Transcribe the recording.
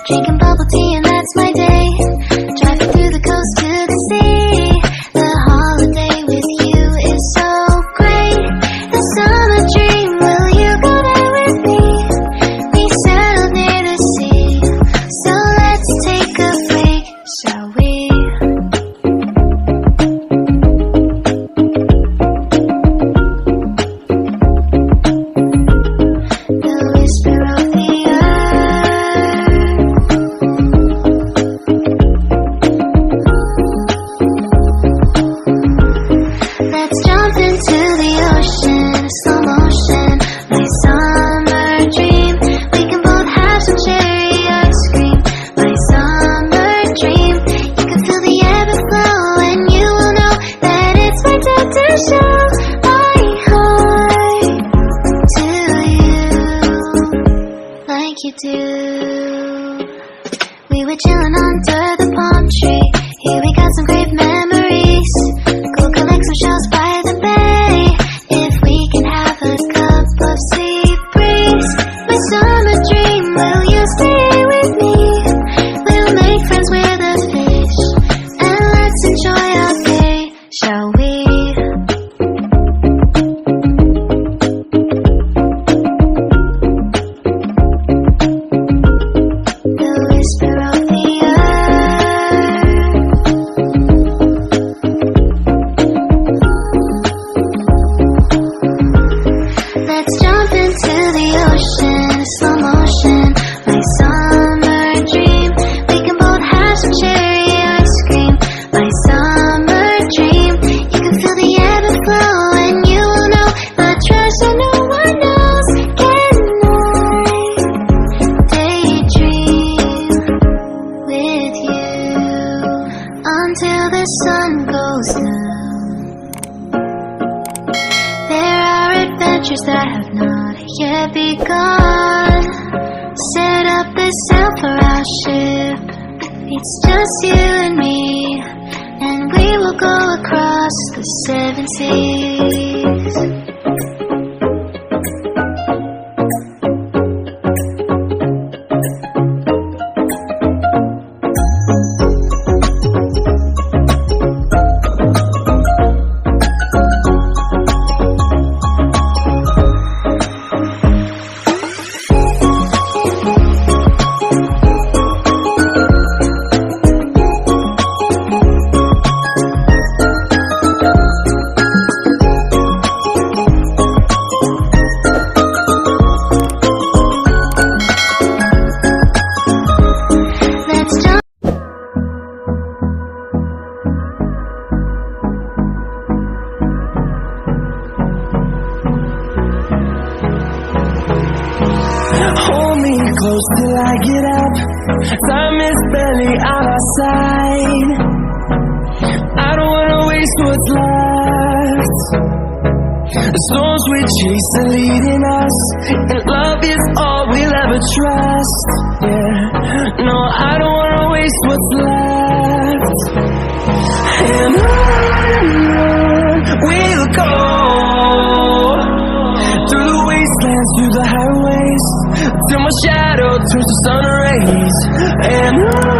Drinking bubble tea and that's my day. Driving through the coast to the sea. The holiday with you is so great. The summer dream, will you go there with me? We settled near the sea, so let's take a break, shall we? The whisper of the let's jump into the ocean, slow motion, my summer dream. We can both have some cherry ice cream, my summer dream. You can feel the ebb and flow, and you will know that it's my time to show my heart to you, like you do. We were chilling under the palm tree. Here we got some great memories. Go collect some shells by the bay. If we can have a cup of sea breeze, my summer dream, will you stay with me? We'll make friends with the fish, and let's enjoy our day, shall we? The whisper of the let's jump into the ocean, slow motion, my summer dream. We can both have some cherry ice cream, my summer dream. You can feel the ebb and flow, and you will know the treasure no one knows. Can I daydream with you until the sun goes down? There are adventures that have not yet begun. Set up the sail for our ship. It's just you and me, and we will go across the 7 seas. Let's jump. Hold me close till I get up. Time is barely on our side. I don't wanna waste what's left. The storms we chase are leading us, and love is all we'll ever trust. Yeah, no, I don't wanna waste what's left. And on we'll go, through the wastelands, through the highways, till my shadow turns to sun rays. And on